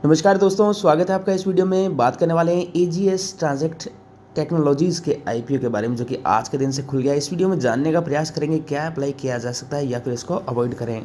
नमस्कार दोस्तों, स्वागत है आपका इस वीडियो में। बात करने वाले हैं एजीएस ट्रांजैक्ट टेक्नोलॉजीज़ के आईपीओ के बारे में, जो कि आज के दिन से खुल गया है। इस वीडियो में जानने का प्रयास करेंगे क्या अप्लाई किया जा सकता है या फिर इसको अवॉइड करें।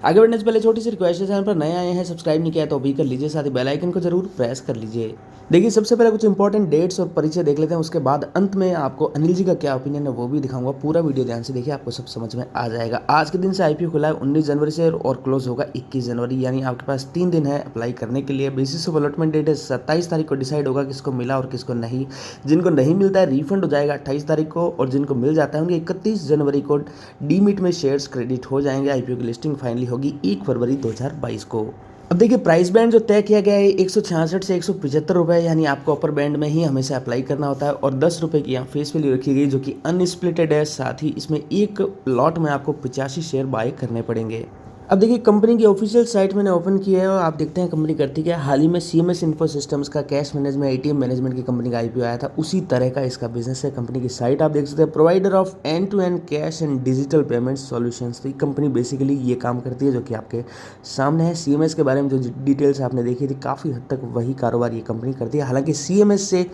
आगे बढ़ने से पहले छोटी सी रिक्वेस्ट है, चैनल पर नए आए हैं सब्सक्राइब नहीं किया तो अभी कर लीजिए, साथ ही बेल आइकन को जरूर प्रेस कर लीजिए। देखिए, सबसे पहले कुछ इंपॉर्टेंट डेट्स और परिचय देख लेते हैं, उसके बाद अंत में आपको अनिल जी का क्या ओपिनियन है वो भी दिखाऊंगा। पूरा वीडियो ध्यान से देखिए, आपको सब समझ में आ जाएगा। आज के दिन से आईपीओ खुला है 19 जनवरी से और क्लोज होगा 21 जनवरी, यानी आपके पास 3 दिन है अप्लाई करने के लिए। बेसिस ऑफ अलॉटमेंट डेट है 27 तारीख को डिसाइड होगा किसको मिला और किसको नहीं। जिनको नहीं मिलता है रिफंड हो जाएगा 28 तारीख को, और जिनको मिल जाता है उनके 31 जनवरी को डीमिट में शेयर्स क्रेडिट हो जाएंगे। आईपीओ की लिस्टिंग फाइनली होगी 1 फरवरी 2022 को। अब देखिए, प्राइस बैंड जो तय किया गया है 166 से 175 रुपये, यानी आपको अपर बैंड में ही हमेशा अप्लाई करना होता है। और 10 रुपये की यहाँ फेस वैल्यू रखी गई जो कि अनस्प्लिटेड है। साथ ही इसमें एक लॉट में आपको 85 शेयर बाय करने पड़ेंगे। अब देखिए, कंपनी की ऑफिशियल साइट मैंने ओपन किया है और आप देखते हैं कंपनी करती क्या है। हाल ही में सीएमएस इन्फो सिस्टम्स का कैश मैनेजमेंट एटीएम मैनेजमेंट की कंपनी का आईपीओ आया था, उसी तरह का इसका बिजनेस है। कंपनी की साइट आप देख सकते हैं, provider of end to end cash and digital payment solutions. तो ये कंपनी बेसिकली ये काम करती है जो कि आपके सामने है। सीएमएस के बारे में जो डिटेल्स आपने देखी थी, काफ़ी हद तक वही कारोबार ये कंपनी करती है। हालांकि सीएमएस से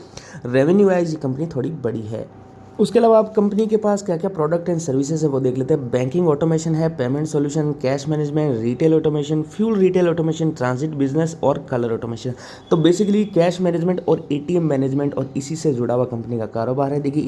रेवेन्यू वाइज ये कंपनी थोड़ी बड़ी है। उसके अलावा आप कंपनी के पास क्या क्या प्रोडक्ट एंड सर्विसेज है वो देख लेते हैं। बैंकिंग ऑटोमेशन है, payment solution, cash management, retail automation, fuel retail automation, transit business और कलर ऑटोमेशन। तो बेसिकली कैश मैनेजमेंट और एटीएम मैनेजमेंट और इसी से जुड़ा हुआ कंपनी का कारोबार है। देखिए,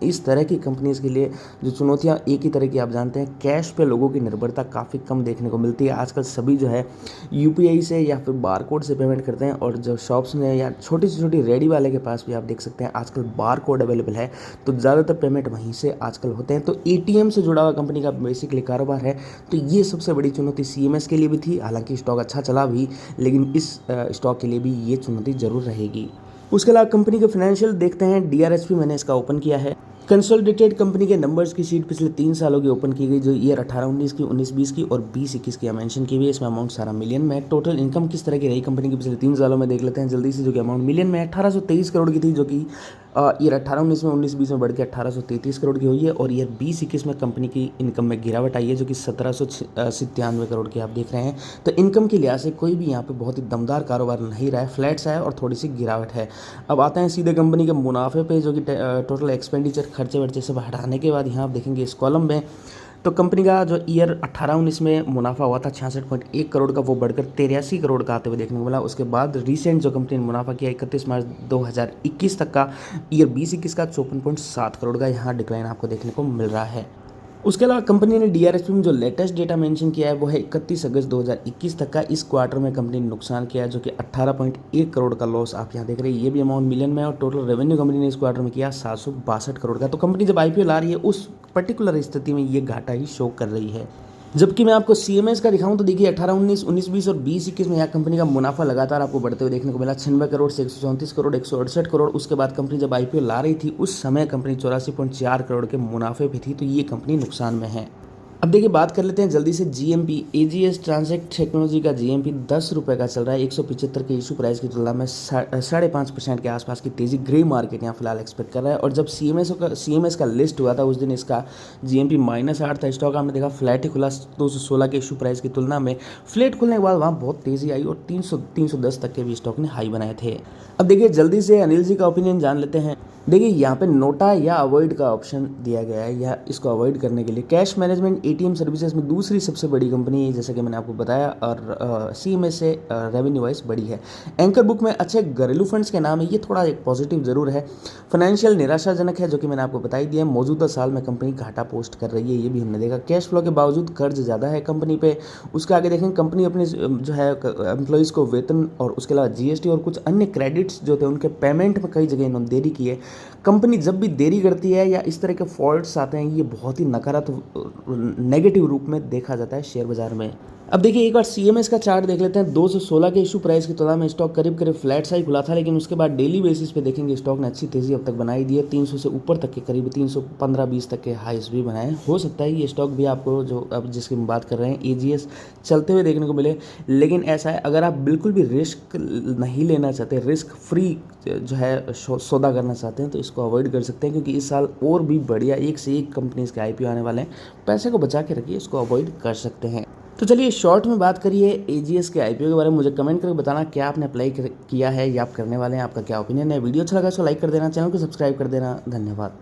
इस तरह की कंपनीज के लिए जो चुनौतियाँ एक ही तरह की आप जानते हैं, कैश पे लोगों की निर्भरता काफ़ी कम देखने को मिलती है। आजकल सभी जो है यूपीआई से या फिर बारकोड से पेमेंट करते हैं, और जो शॉप्स में या छोटी से छोटी रेडी वाले के पास भी आप देख सकते हैं आजकल बारकोड अवेलेबल है, तो ज़्यादातर पेमेंट वहीं से आजकल होते हैं। तो एटीएम से जुड़ा हुआ कंपनी का बेसिकली कारोबार है। तो ये सबसे बड़ी चुनौती सीएमएस के लिए भी थी। हालांकि स्टॉक अच्छा चला भी, लेकिन इस स्टॉक के लिए भी ये चुनौती जरूर रहेगी। उसके अलावा कंपनी के फाइनेंशियल देखते हैं। डीआरएसपी मैंने इसका ओपन किया है। कंसोलिडेटेड कंपनी के नंबर्स की शीट पिछले 3 सालों की ओपन की गई, जो ईयर 18-19 की, 19-20 की और 20-21 की मेंशन की हुई है। इसमें अमाउंट सारा मिलियन में है। टोटल इनकम किस तरह की रही कंपनी की पिछले 3 सालों में देख लेते हैं जल्दी से, जो कि अमाउंट मिलियन में 1823 करोड़ की थी, जो कि ईयर 18-19 में, 19-20 में बढ़ के 1833 करोड़ की हुई है। और ईयर 20-21 में कंपनी की इनकम में गिरावट आई है, जो कि 1797 करोड़ की आप देख रहे हैं। तो इनकम के लिहाज से कोई भी यहाँ पे बहुत ही दमदार कारोबार नहीं रहा है, फ्लैट सा है और थोड़ी सी गिरावट है। अब आते हैं सीधे कंपनी के मुनाफे पे, जो कि टोटल एक्सपेंडिचर खर्चे वर्चे सब हटाने के बाद यहाँ आप देखेंगे इस कॉलम में, तो कंपनी का जो ईयर 18-19 में मुनाफा हुआ था 66.1 करोड़ का, वो बढ़कर 83 करोड़ का आते हुए देखने को मिला। उसके बाद रिसेंट जो कंपनी ने मुनाफा किया 31 मार्च 2021 तक का, ईयर 20-21 का 54.7 करोड़ का यहाँ डिक्लाइन आपको देखने को मिल रहा है। उसके अलावा कंपनी ने डीआरएसपी में जो लेटेस्ट डेटा मेंशन किया है वो है 31 अगस्त 2021 तक का। इस क्वार्टर में कंपनी ने नुकसान किया है, जो कि 18.1 करोड़ का लॉस आप यहाँ देख रहे हैं। ये भी अमाउंट मिलियन में है। और टोटल रेवेन्यू कंपनी ने इस क्वार्टर में किया 762 करोड़ का। तो कंपनी जब आईपीओ ला रही है उस पर्टिकुलर स्थिति में ये घाटा ही शो कर रही है। जबकि मैं आपको सीएमएस का दिखाऊं तो देखिए 18-19, 19-20 और 20-21 में यहाँ कंपनी का मुनाफा लगातार आपको बढ़ते हुए देखने को मिला। 96 करोड़ से 134 करोड़, 168 करोड़। उसके बाद कंपनी जब आईपीओ ला रही थी उस समय कंपनी 84.4 करोड़ के मुनाफे पे थी। तो ये कंपनी नुकसान में है। अब देखिए, बात कर लेते हैं जल्दी से जीएमपी। एजीएस ट्रांजैक्ट टेक्नोलॉजी का जीएमपी 10 रुपये का चल रहा है। 175 के इशू प्राइस की तुलना में 5.5% के आसपास की तेजी ग्रे मार्केट यहाँ फिलहाल एक्सपेक्ट कर रहा है। और जब सीएमएस का लिस्ट हुआ था उस दिन इसका जीएमपी -8 था। स्टॉक आपने देखा फ्लैट ही खुला 216 के इशू प्राइस की तुलना में। फ्लैट खुलने के बाद वहाँ बहुत तेजी आई और 310 तक के भी स्टॉक ने हाई बनाए थे। अब देखिए, जल्दी से अनिल जी का ओपिनियन जान लेते हैं। देखिए, यहाँ पे नोटा या अवॉइड का ऑप्शन दिया गया है, या इसको अवॉइड करने के लिए कैश मैनेजमेंट एटीएम सर्विसेज में दूसरी सबसे बड़ी कंपनी है, जैसा कि मैंने आपको बताया, और सीएमएस से रेवेन्यू वाइज बड़ी है। एंकर बुक में अच्छे घरेलू फंड्स के नाम है, ये थोड़ा एक पॉजिटिव जरूर है। फाइनेंशियल निराशाजनक है, जो कि मैंने आपको बताई दिया है। मौजूदा साल में कंपनी घाटा पोस्ट कर रही है, ये भी हमने देखा। कैश फ्लो के बावजूद कर्ज ज़्यादा है कंपनी पे। उसके आगे देखें, कंपनी अपने जो है एम्प्लॉयज़ को वेतन और उसके अलावा जीएसटी और कुछ अन्य क्रेडिट्स जो थे उनके पेमेंट में कई जगह इन्होंने देरी की है। कंपनी जब भी देरी करती है या इस तरह के फॉल्ट्स आते हैं, ये बहुत ही नकारात्मक नेगेटिव रूप में देखा जाता है शेयर बाजार में। अब देखिए, एक बार सीएमएस का चार्ट देख लेते हैं। 216 के इशू प्राइस की तुलना में स्टॉक करीब करीब फ्लैट सा ही खुला था, लेकिन उसके बाद डेली बेसिस पे देखेंगे स्टॉक ने अच्छी तेजी अब तक बनाई दी है। 300 से ऊपर तक के करीब 315-20 तक के हाइस भी बनाए। हो सकता है ये स्टॉक भी आपको, जो अब जिसकी हम बात कर रहे हैं, एजीएस, चलते हुए देखने को मिले। लेकिन ऐसा है, अगर आप बिल्कुल भी रिस्क नहीं लेना चाहते, रिस्क फ्री जो है सौदा करना चाहते हैं, तो इसको अवॉइड कर सकते हैं, क्योंकि इस साल और भी बढ़िया एक से एक कंपनीज के आईपीओ आने वाले हैं। पैसे को बचा के रखिए, इसको अवॉइड कर सकते हैं। तो चलिए शॉर्ट में बात करिए एजीएस के आईपीओ के बारे में। मुझे कमेंट करके बताना क्या आपने अप्लाई किया है या आप करने वाले हैं, आपका क्या ओपिनियन है। वीडियो अच्छा लगा तो लाइक कर देना, चैनल को सब्सक्राइब कर देना। धन्यवाद।